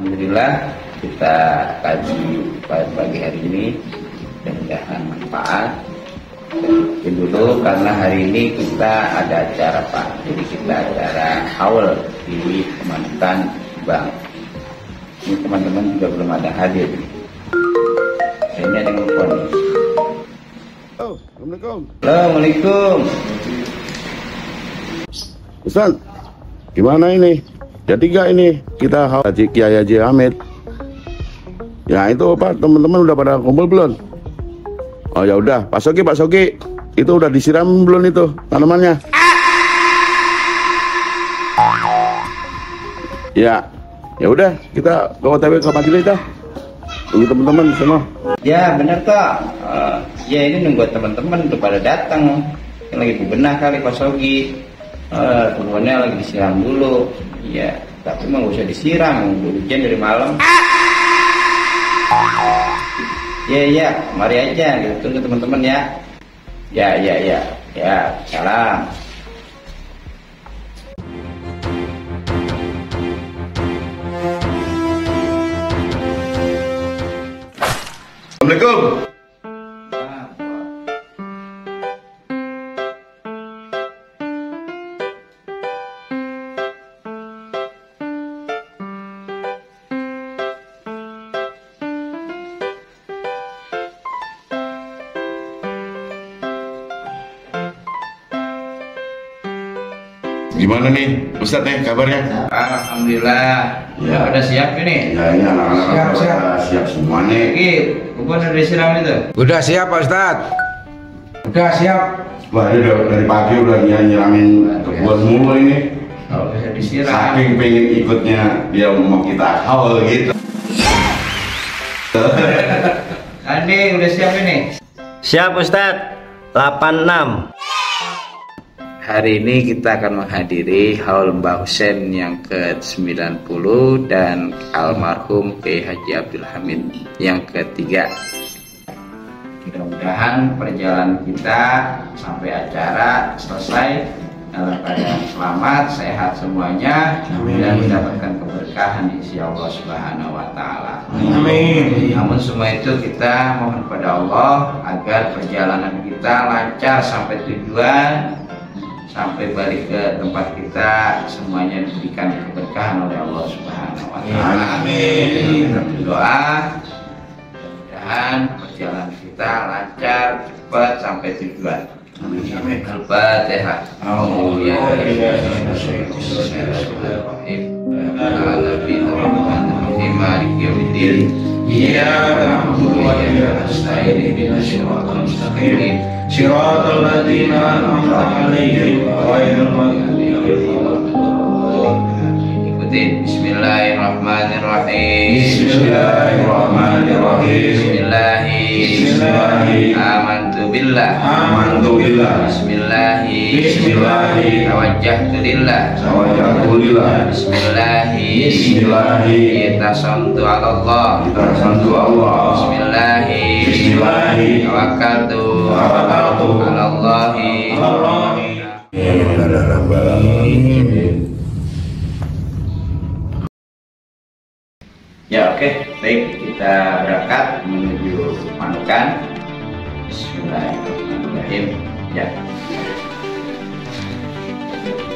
Alhamdulillah kita kaji pagi hari ini, mudah-mudahan manfaat. Mungkin dulu karena hari ini kita ada acara Pak, jadi kita acara haul di Kecamatan Bang. Ini teman-teman juga belum ada hadir. Ini ada yang telepon. Oh, Assalamualaikum. Assalamualaikum. Ustaz, gimana ini? Jadi gak ini kita Haji Kiai Haji Hamid? Ya itu Pak, teman-teman udah pada kumpul belum? Oh ya udah, Pak Sogi, itu udah disiram belum itu tanamannya? Ya udah kita ke OTW ke majelis dah. Tunggu teman-teman semua. Ya benar toh. Ya ini nunggu teman-teman udah pada datang. Yang lagi bebenah kali Pak Sogi. Kebunnya lagi disiram dulu. Ya, tapi emang gak usah disiram, hujan dari malam. Ya, mari aja, kita tunggu teman-teman ya. Ya, salam. Assalamualaikum. Gimana nih Ustadz nih kabarnya? Alhamdulillah. Ya. Udah siap ini? Ya ini anak-anak siap semua nih. Kebun udah disiram itu? Udah siap Pak Ustadz. Udah siap. Wah ini dari pagi udah nyiramin kebun mulu ini. Kalau bisa disiram. Saking pengen ikutnya dia mau kita haul gitu. Andi udah siap ini? Siap Ustadz. 86. Hari ini kita akan menghadiri haul Mbah Husein yang ke-90 dan almarhum Kiai Haji Abdul Hamid yang ketiga. Mudah-mudahan perjalanan kita sampai acara selesai dalam keadaan selamat, sehat semuanya. Amin. Dan mendapatkan keberkahan di sisi Allah Subhanahu wa taala. Amin. Namun semua itu kita mohon kepada Allah agar perjalanan kita lancar sampai tujuan, sampai balik ke tempat kita semuanya diberikan keberkahan oleh Allah Subhanahu wa taala. Amin. Kita berdoa mudah-mudahan perjalanan kita lancar, cepat sampai tujuan. Amin. Al-Fatihah. صراط الذين أنعمت عليهم غير المغضوب عليهم. Ikutin Bismillahirrahmanirrahim. Bismillahi. Amantu billah. Bismillahi. Tawajjahtu lillah. Bismillahi. Tasantu ala Allah. Bismillahi. Tawakkaltu ala Allahi. Ya oke, baik, kita berangkat menuju Manukan. Bismillahirrahmanirrahim. Ya.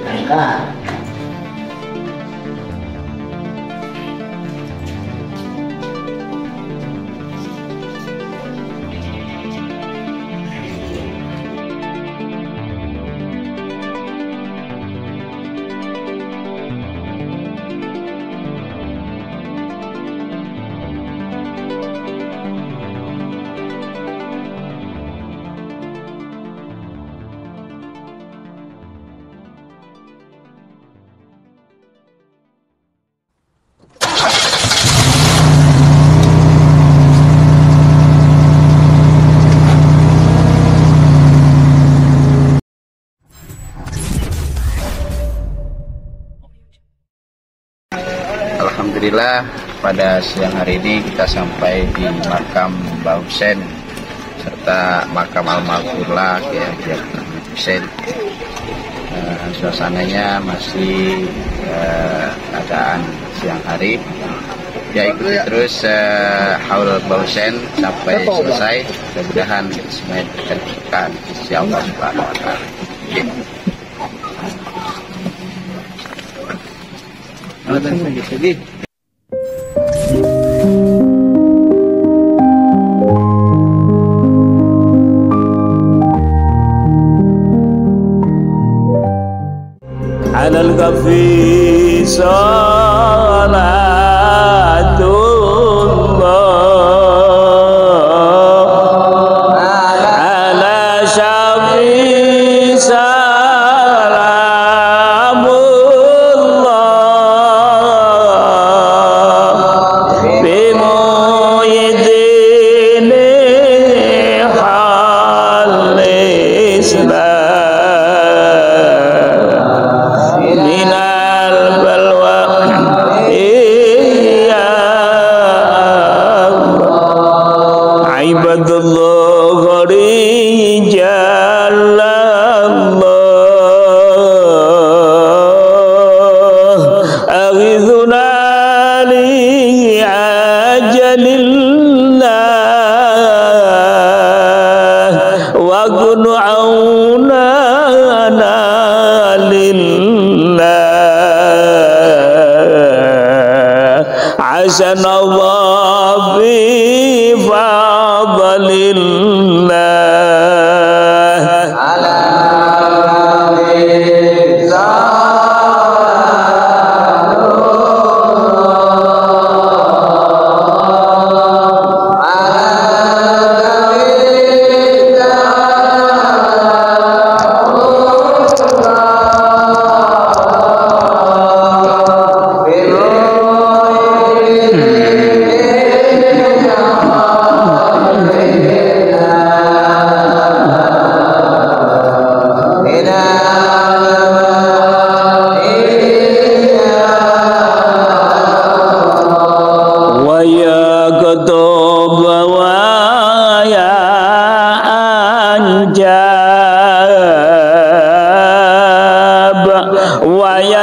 Berangkat. Alhamdulillah pada siang hari ini kita sampai di makam Mbah Husein serta makam almarhumlah Kiai Haji Abdul Husein. Suasananya masih keadaan siang hari. Ya ikuti terus haul bausen sampai selesai. Mudah-mudahan kita semua diberikan berkah insya Allah Subhanahu wa taala. Alal kafi salatullah ala syafi salamullah bimuyyidini hal islam minal balwa iya ibadallah rijalallah aghithuna li ajalillah wa kun aunana Hasanallah bi fadlillah ala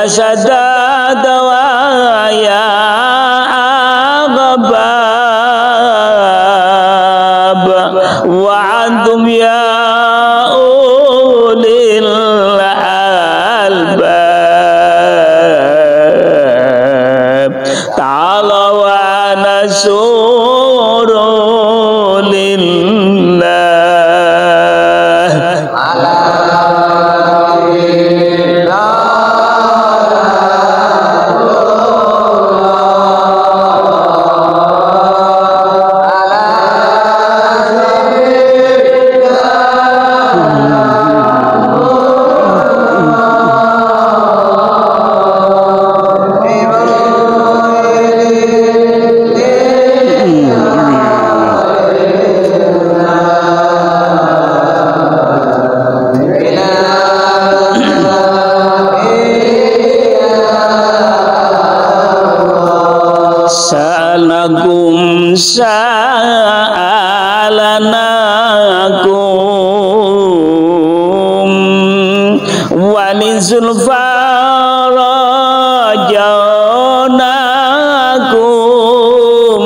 sadad wa ya aghbab wa antum ya ulil albab ta'ala wa nasuru lillah sa'alakum sa'alanakum walizul farajanakum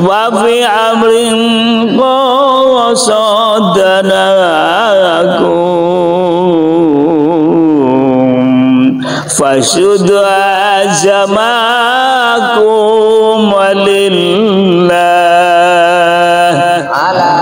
wa fi amrin qasadanakum fasudu azamakum walillah ala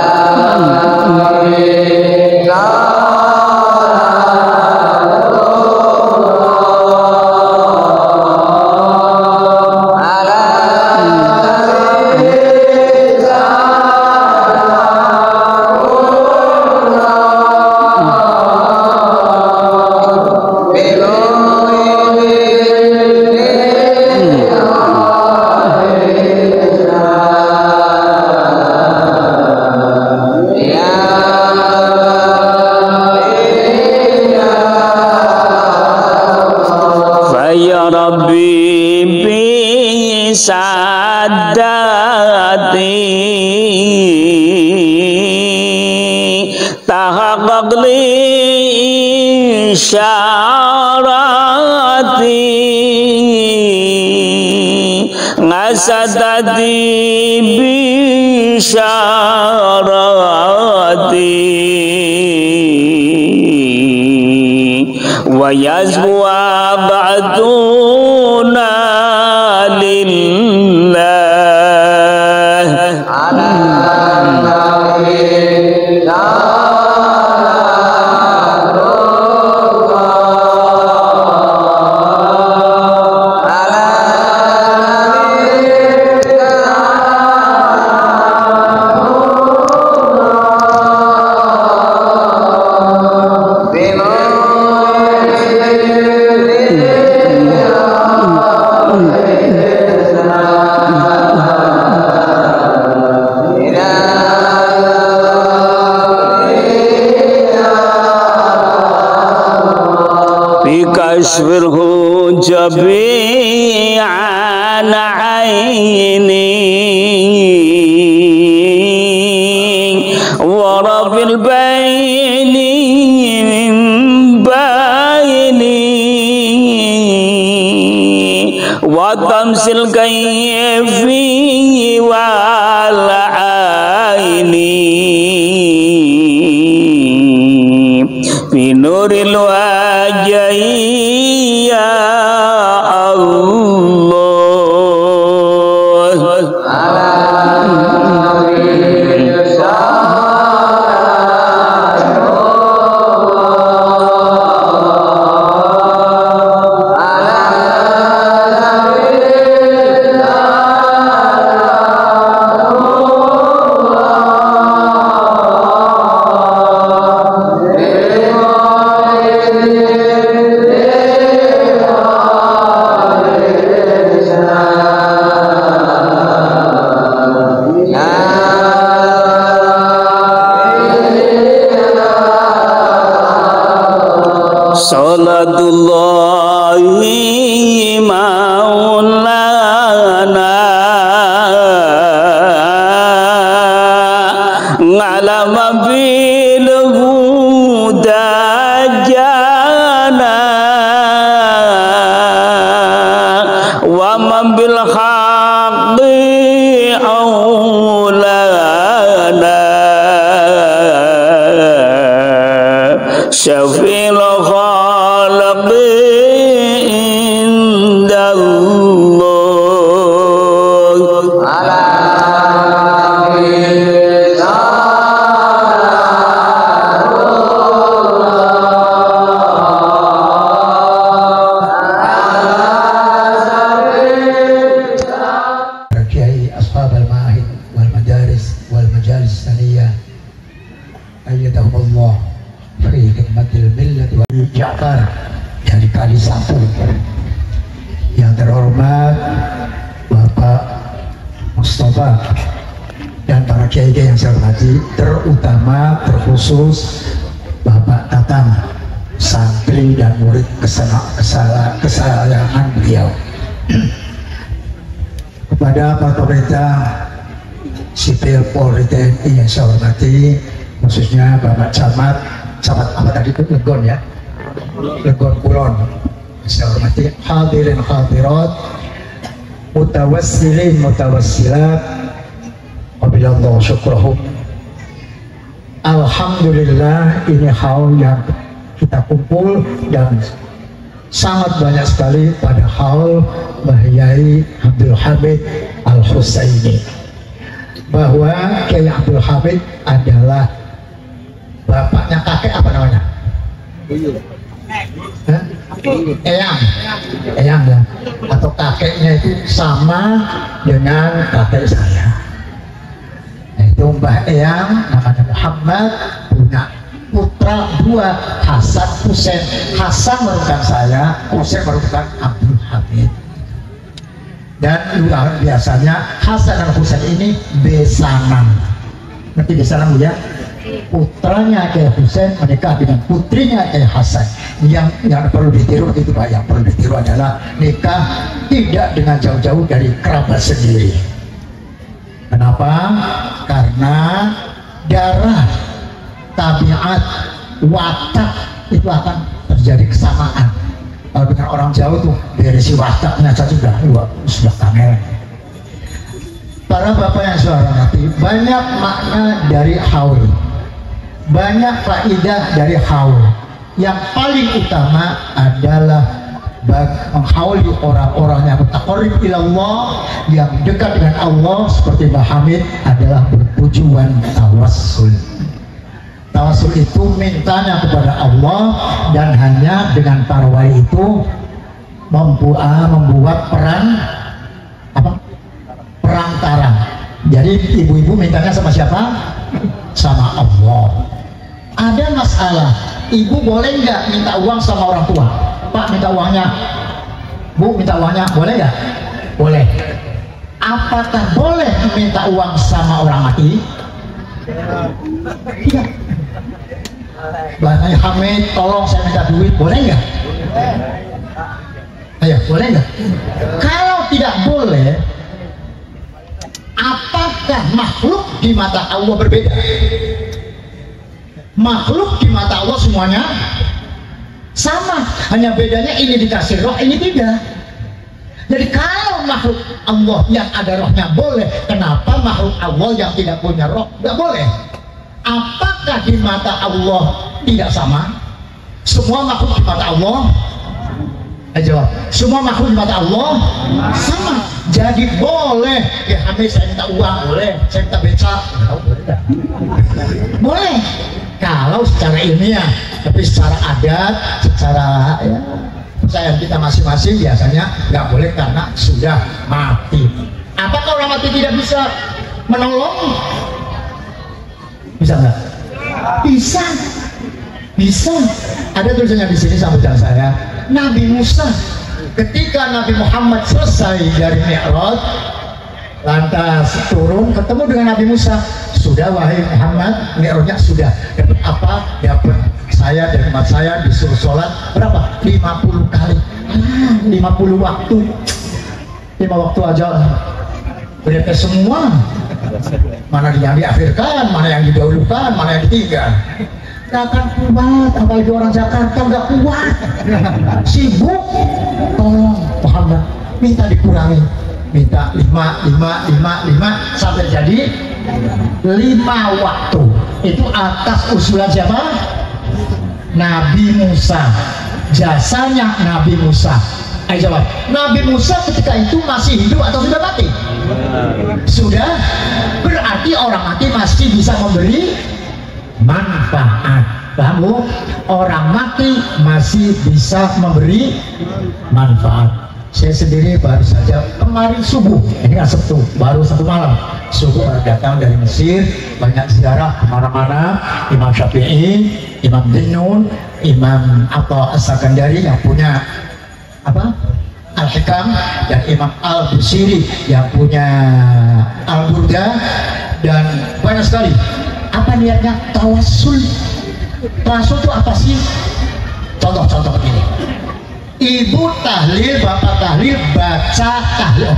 ya Rabbi bi sadati tahaqqaq li syarati ngasadati bisyarati wa yazwa ba'duna lillah ala Kashfirhu jabi'an aini wa rabil baini min baini wa tamsil kayfi wal aini binuril wajhi ya Allah Salatullahi maulana ngalama bil huda jana wa man bil haqqi aulana syafil Ja'far dari Kali Satu. Yang terhormat Bapak Mustafa dan para kiai yang saya hormati, terutama terkhusus Bapak Tatang, santri dan murid kesayangan beliau. Kepada para pemerintah sipil Polri TNI yang saya hormati, khususnya Bapak Camat apa tadi itu Legon ya, Legon Kulon, saya hormati hadirin hadirat, mutawassilin mutawassilat, wabillahi syukrahum. Alhamdulillah, ini hal yang kita kumpul dan sangat banyak sekali pada hal Bahyai Abdul Hamid Al-Husaini, bahwa Kiai Abdul Hamid adalah bapaknya kakek apa namanya? Eyang ya, atau kakeknya itu sama dengan kakek saya. Itu Mbah Eyang namanya Muhammad, punya putra dua, Hasan Husain. Hasan merupakan saya, Husain merupakan Abdul Hamid. Dan biasanya Hasan dan Husain ini besanan. Ngerti besanan Bu ya? Putranya Kiai Husain menikah dengan putrinya Kiai Hasan. Yang perlu ditiru itu Pak, yang perlu ditiru adalah nikah tidak dengan jauh-jauh dari kerabat sendiri. Kenapa? Karena darah, tabiat, watak itu akan terjadi kesamaan. Kalau dengan orang jauh tuh beresi wataknya saja sudah kangen. para bapak yang saya hormati, banyak makna dari haul, banyak faedah dari haul. Yang paling utama adalah menghauli orang-orang yang mutaqarrib ila Allah, yang dekat dengan Allah seperti Mbah Hamid, adalah bertujuan tawassul. Tawassul itu mintanya kepada Allah, dan hanya dengan para wali itu membuat perantara. Jadi ibu-ibu mintanya sama siapa? Sama Allah. Ada masalah, ibu boleh nggak minta uang sama orang tua? Pak, minta uangnya. Bu, minta uangnya, boleh nggak? Boleh. Apakah boleh minta uang sama orang mati? Tidak. Bahasanya Hamid, tolong saya minta duit, boleh nggak? Ayo, boleh nggak? Kalau tidak boleh, apakah makhluk di mata Allah berbeda? Makhluk di mata Allah semuanya sama, hanya bedanya ini dikasih roh, ini tidak. Jadi kalau makhluk Allah yang ada rohnya boleh, kenapa makhluk Allah yang tidak punya roh tidak boleh? Apakah di mata Allah tidak sama? Semua makhluk di mata Allah, jawab, semua makhluk di mata Allah sama. Jadi boleh, ya Hamid saya minta uang, boleh, saya minta beca, boleh. Kalau secara ilmiah, tapi secara adat, secara ya, percayaan kita masing-masing biasanya nggak boleh karena sudah mati. Apakah orang mati tidak bisa menolong? Bisa nggak? Bisa, bisa. Ada tulisannya di sini sambutan saya. Nabi Musa, ketika Nabi Muhammad selesai dari Mi'raj, lantas turun ketemu dengan Nabi Musa. Sudah wahai Muhammad, Mi'rajnya sudah. Dapat apa? Dapat saya dan umat saya disuruh sholat berapa? 50 kali. 50 waktu. 5 waktu aja berapa semua. Mana yang diakhirkan, mana yang didahulukan, mana yang ditinggal. Gak akan kuat, apalagi orang Jakarta gak kuat. Sibuk. Tolong Muhammad, minta dikurangi. Minta 5 sampai jadi 5 waktu. Itu atas usulan siapa? Nabi Musa. Jasanya Nabi Musa. Ayo jawab. Nabi Musa ketika itu masih hidup atau sudah mati? Sudah. Berarti orang mati masih bisa memberi manfaat. Paham Bu? Orang mati masih bisa memberi manfaat. Saya sendiri baru saja kemarin subuh, ini kan Sabtu, baru Sabtu malam subuh baru datang dari Mesir, banyak ziarah kemana-mana. Imam Syafi'i, Imam Dinun, Imam As-Sakandari yang punya apa? Al-Hikam, dan Imam Al-Busiri yang punya Al-Burda, dan banyak sekali. Apa niatnya? Tawassul. Tawassul itu apa sih? Contoh begini. Ibu tahlil, bapak tahlil, baca tahlil.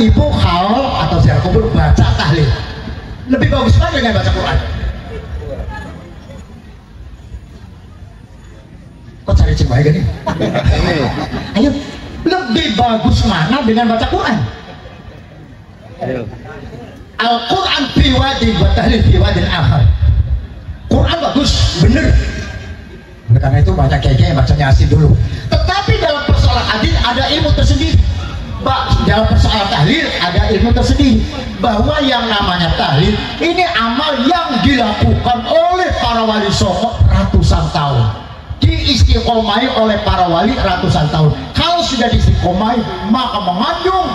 Ibu haul atau ziarah kubur, baca tahlil. Lebih bagus mana dengan baca Quran? Kok cari cewek gini? Ayo, lebih bagus mana dengan baca Quran? Al-Quran fi wadin wa tahlil fi wadin akhar. Quran bagus, bener. Karena itu banyak kayaknya yang bacanya asli dulu. Tetapi dalam persoalan hadis ada ilmu tersendiri. Dalam persoalan tahlil ada ilmu tersendiri. Bahwa yang namanya tahlil ini amal yang dilakukan oleh para wali songo ratusan tahun. Diistiqomai oleh para wali ratusan tahun. Kalau sudah diistiqomai maka mengandung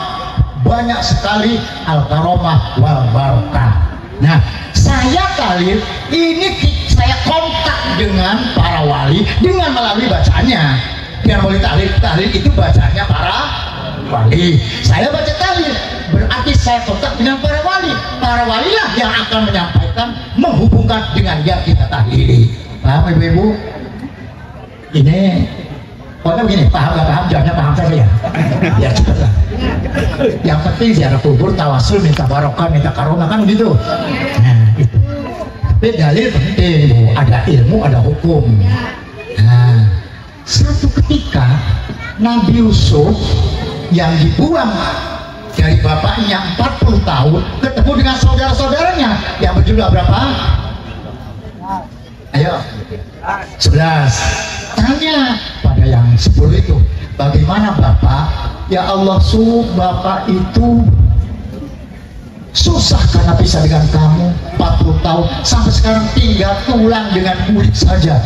banyak sekali al-karomah wal barakah. Nah, saya tahlil ini saya kontak dengan para wali dengan melalui bacanya. Dengan melalui tahlil itu bacanya para wali. Saya baca tahlil berarti saya kontak dengan para wali. Para walilah yang akan menyampaikan, menghubungkan dengan yang kita tahlili. Paham ibu-ibu? Ini pokoknya begini, paham gak paham, jawabnya paham saja ya. Ya cepatlah. Yang penting ziarah kubur, tawasul, minta barokah, minta karomah, kan begitu. Nah itu. Tapi dalil penting, ada ilmu, ada hukum. Nah, satu ketika Nabi Yusuf yang dibuang dari bapaknya 40 tahun ketemu dengan saudara-saudaranya yang berjumlah berapa? Ayo 11. Tanya pada yang 10 itu, bagaimana Bapak? Ya Allah, Bapak itu susah karena pisah dengan kamu 40 tahun sampai sekarang tinggal tulang dengan kulit saja,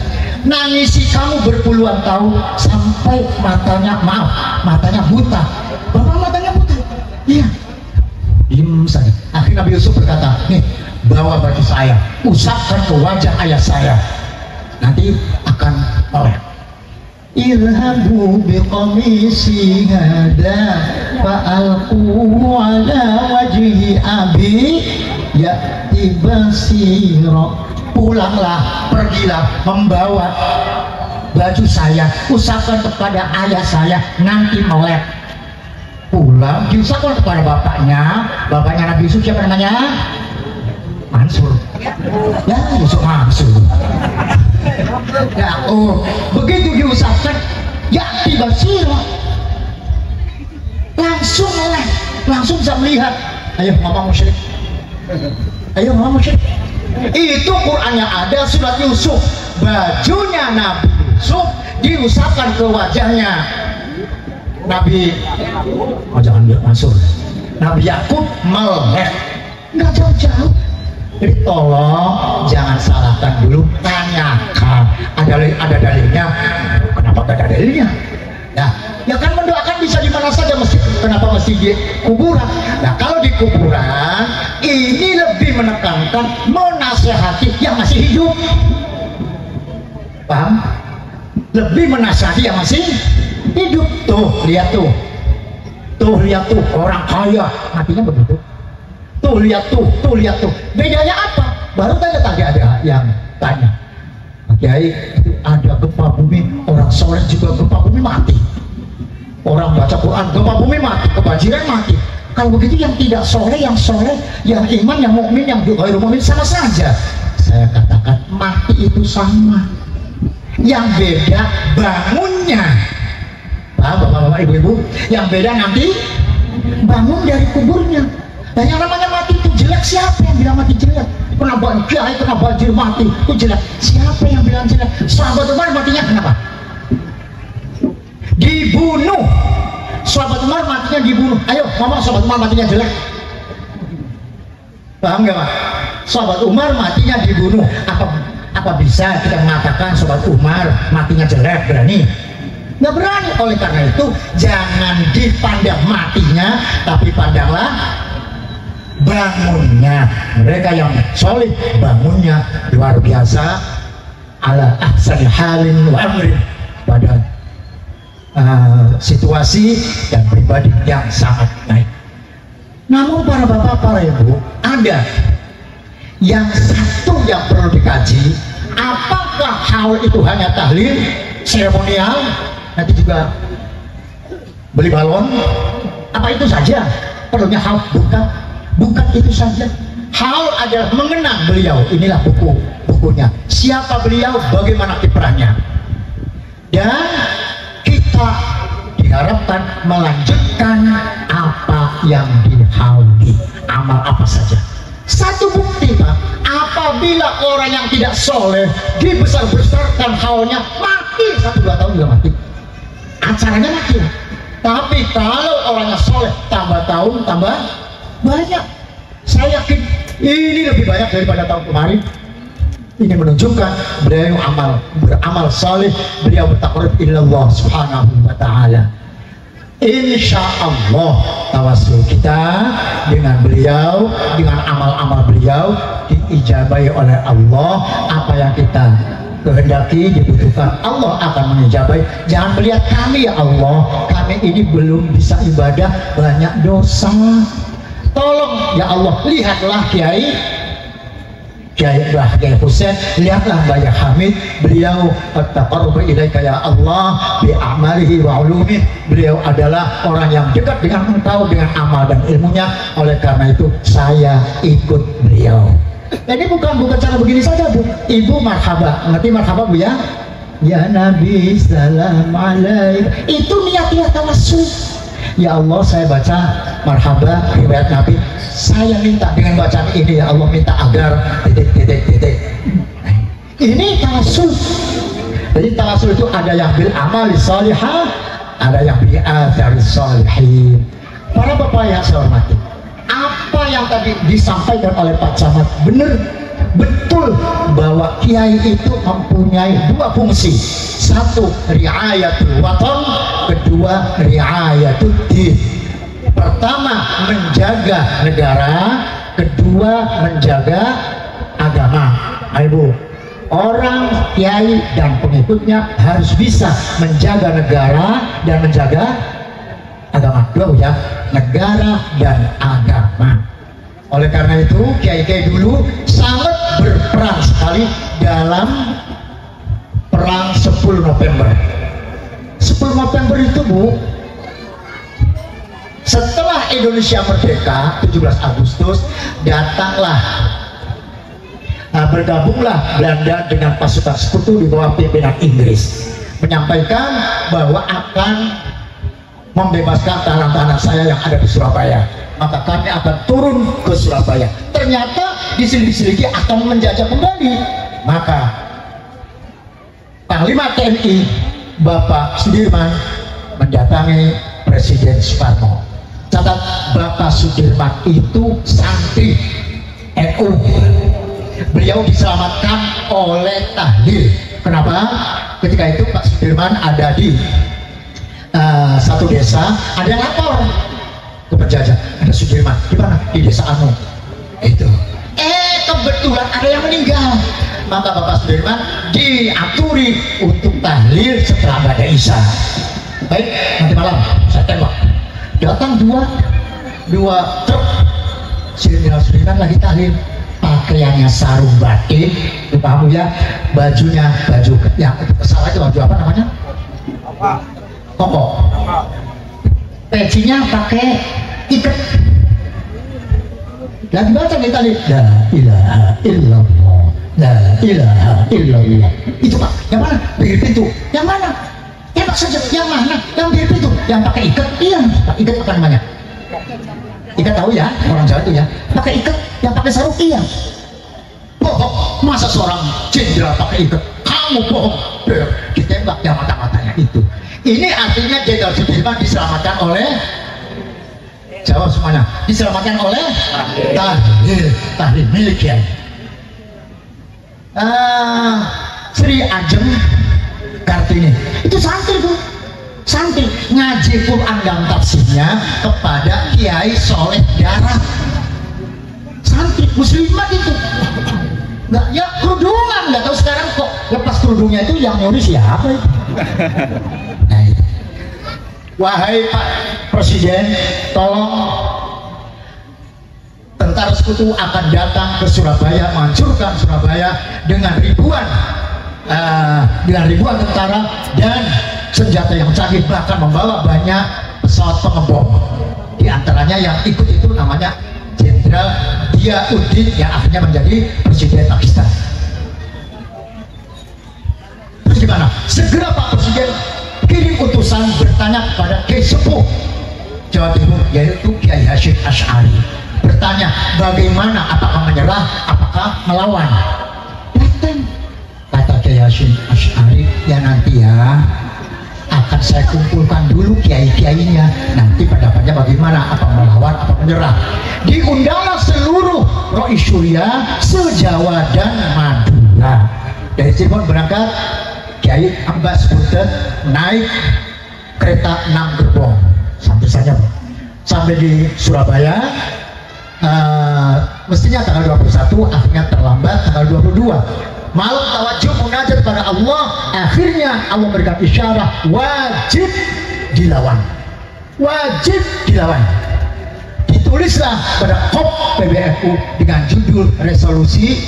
nangisi kamu berpuluhan tahun sampai matanya buta. Bapak matanya buta? Iya. Diam saja. Akhirnya Nabi Yusuf berkata, nih bawa baju saya, usapkan ke wajah ayah saya, nanti akan melek. Irhabu biqamisi hada fa'alquhu ala wajhi abi ya'ti basira. Pulanglah, pergilah membawa baju saya, usapkan kepada ayah saya, nanti melek. Pulang diusapkan kepada bapaknya Nabi Yusuf, siapa namanya? Mansur. Ya, Yusuf Mansur. Ya, begitu diusapkan, ya tiba-tiba langsung melek, langsung bisa melihat. Ayo ngomong musyrik, ayo ngomong musyrik. Itu Qurannya ada, surat Yusuf, bajunya Nabi Yusuf diusapkan ke wajahnya Nabi, jangan biar Mansur, Nabi Yakub melek, nggak jauh-jauh. Jadi tolong jangan salahkan dulu, tanyakan ada dalilnya. Kenapa gak ada dalilnya? Ya kan mendoakan bisa di mana saja, kenapa mesti di kuburan? Nah kalau di kuburan ini lebih menekankan menasehati yang masih hidup, paham? Lebih menasehati yang masih hidup. Tuh lihat tuh orang kaya matinya begitu. Tuh lihat tuh, bedanya apa? Baru tadi ada yang tanya, Kiai, itu ada gempa bumi, orang soleh juga gempa bumi mati, orang baca Quran gempa bumi mati, kebanjiran mati. Kalau begitu yang tidak soleh, yang soleh, yang iman, yang mukmin, yang ghairu mukmin sama saja. Saya katakan mati itu sama, yang beda bangunnya. Bapak-bapak, ibu-ibu, yang beda nanti bangun dari kuburnya. Nah yang namanya mati itu jelek, siapa yang bilang mati jelek? Kena banjir, kena banjir mati itu jelek, siapa yang bilang jelek? Sahabat Umar matinya kenapa? Dibunuh. Sahabat Umar matinya dibunuh. Ayo ngomong, sahabat Umar matinya jelek, paham gak Pak? Sahabat Umar matinya dibunuh. Apa bisa kita mengatakan sahabat Umar matinya jelek? Berani? Nggak berani. Oleh karena itu jangan dipandang matinya, tapi pandanglah bangunnya. Mereka yang soleh bangunnya luar biasa, ala ahsani halin wa amrin, pada situasi dan pribadi yang sangat baik. Namun para bapak, para ibu, ada yang satu yang perlu dikaji. Apakah hal itu hanya tahlil seremonial, nanti juga beli balon, apa itu saja perlunya hal? Bukan itu saja. Hal adalah mengenang beliau. Inilah bukunya, siapa beliau, bagaimana kiprahnya, dan kita diharapkan melanjutkan apa yang dihauli, amal apa saja. Satu bukti Pak, apabila orang yang tidak soleh dibesar-besarkan haulnya, mati 1-2 tahun juga mati, acaranya mati. Tapi kalau orangnya soleh, tambah tahun tambah banyak. Saya yakin ini lebih banyak daripada tahun kemarin. Ini menunjukkan beliau beramal saleh, beliau bertaqarrub ilallah subhanahu wa ta'ala. Insya Allah tawassul kita dengan beliau, dengan amal-amal beliau diijabahi oleh Allah. Apa yang kita kehendaki dibutuhkan, Allah akan mengijabahi. Jangan melihat kami, ya Allah, kami ini belum bisa ibadah, banyak dosa. Tolong ya Allah, lihatlah Kiai Husain, lihatlah Mbak Hamid, beliau taqarrub ilaika ya Allah bi a'malihi wa ulumih. Beliau adalah orang yang dekat dengan engkau dengan amal dan ilmunya. Oleh karena itu saya ikut beliau. Ini bukan cara begini saja Bu. Ibu marhaba, ngerti marhaba Bu ya? Ya Nabi salam alaik. Itu niat tawassul. Ya Allah, saya baca marhaba riwayat Nabi, saya minta dengan bacaan ini ya Allah, minta agar titik. Nah, ini tawasul. Jadi tawasul itu ada yang bil amali sholihah, ada yang bil athari sholihin. Para bapak yang saya hormati, apa yang tadi disampaikan oleh Pak Camat benar, betul bahwa kiai itu mempunyai dua fungsi. Satu, riayatul watan, kedua, riayatul din. Pertama, menjaga negara, kedua, menjaga agama. Ibu, orang kiai dan pengikutnya harus bisa menjaga negara dan menjaga agama. Dua ya, negara dan agama. Oleh karena itu kiai-kiai dulu sangat berperan sekali dalam perang 10 November. 10 November itu Bu, setelah Indonesia merdeka 17 Agustus datanglah, bergabunglah Belanda dengan pasukan sekutu di bawah pimpinan Inggris, menyampaikan bahwa akan membebaskan tahanan-tahanan saya yang ada di Surabaya, maka kami akan turun ke Surabaya. Ternyata diselidiki akan menjajah kembali. Maka Panglima TNI Bapak Sudirman mendatangi Presiden Soekarno. Catat, Bapak Sudirman itu santri NU. Beliau diselamatkan oleh tahlil. Kenapa? Ketika itu Pak Sudirman ada di satu desa, ada yang lapor ke penjajah, ada Sudirman di mana? Di desa Anu. Itu. Kebetulan ada yang meninggal. Maka Bapak Sudirman diaturi untuk tahlil setelah Bada Isya. Baik, nanti malam saya tembak. Datang dua truk. Sudirman lagi tahlil, pakaiannya sarung batik, itu paham ya, bajunya baju yang salah itu baju apa namanya? Koko. Pecinya pakai ikat. Lagi baca di tali, la ilaha illallah, la ilaha illallah. Itu Pak, yang mana? Pinggir pintu. Yang mana? Tembak saja. Yang mana? Yang pinggir pintu. Yang pakai ikat. Iya, Pak, ikat apa namanya? Ikat tahu ya, orang Jawa itu ya. Pakai ikat, yang pakai sarung iya. Bohong, masa seorang jenderal pakai ikat? Kamu bohong. Ditembak yang mata-matanya itu. Ini artinya Jenderal Sudirman diselamatkan oleh, jawab semuanya, diselamatkan oleh tahlil milik Kiai Sri Ajeng Kartini. Itu santri Bu, santri ngaji Quran dan tafsirnya kepada Kiai Soleh Darah. Santri muslimat itu. Nggak, ya kerudungan, nggak tahu sekarang kok lepas kerudungnya itu yang nyuri siapa itu. Nah, itu. Wahai Pak Presiden, tolong tentara sekutu akan datang ke Surabaya, menghancurkan Surabaya dengan ribuan tentara dan senjata yang canggih, bahkan membawa banyak pesawat pengebom. Di antaranya yang ikut itu namanya Jenderal Diauddin yang akhirnya menjadi Presiden Pakistan. Terus gimana? Segera Pak Presiden kirim utusan bertanya kepada Kiai Sepuh Jawa Timur, yaitu Kiai Hasyim Asy'ari, bertanya bagaimana, apakah menyerah, apakah melawan. Datang kata Kiai Hasyim Asy'ari, ya nanti ya akan saya kumpulkan dulu kiai-kiainya, nanti pendapatnya bagaimana, apa melawan, apa menyerah. Diundanglah seluruh Rois Syuriah se-Jawa dan Madura. Dari Cirebon berangkat Kiai Abbas Buntet naik kereta 6 gerbong sampai saja sampai di Surabaya. Mestinya tanggal 21, akhirnya terlambat tanggal 22. Malam tawajuh munajat pada Allah, akhirnya Allah memberikan isyarat wajib dilawan, wajib dilawan. Ditulislah pada KOP PBNU dengan judul resolusi,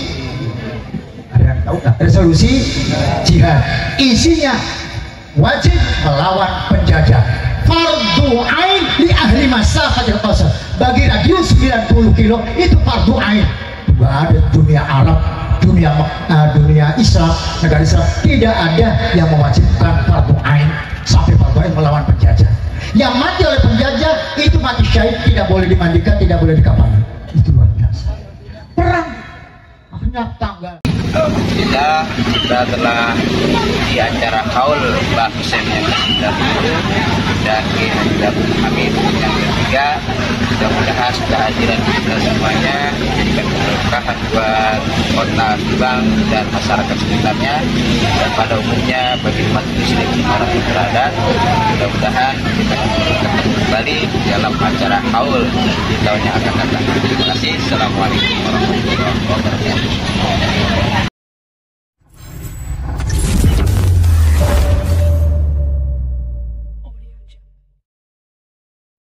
ada yang tahu nggak? Resolusi jihad. Isinya wajib melawan penjajah. Fardu ain li ahli masafatil qasar. Bagi radius 90 kilo itu fardu ain. Nggak ada dunia Arab, dunia Islam, negara Islam, tidak ada yang mewajibkan fardu ain sampai fardu ain melawan penjajah. Yang mati oleh penjajah itu mati syahid, tidak boleh boleh dimandikan, tidak boleh dikafani. Itu luar biasa. Perang hanya tanggal. Kita telah di acara haul Mbah Hussein yang ke-91 dan kami yang ketiga. Mudah-mudahan kehadiran kita semuanya menjadikan keberkahan buat kota Subang dan masyarakat sekitarnya dan pada umumnya bagi umat muslim dimanapun berada. Mudah-mudahan kita ketemu kembali dalam acara haul di tahun yang akan datang. Terima kasih. Assalamualaikum warahmatullahi wabarakatuh.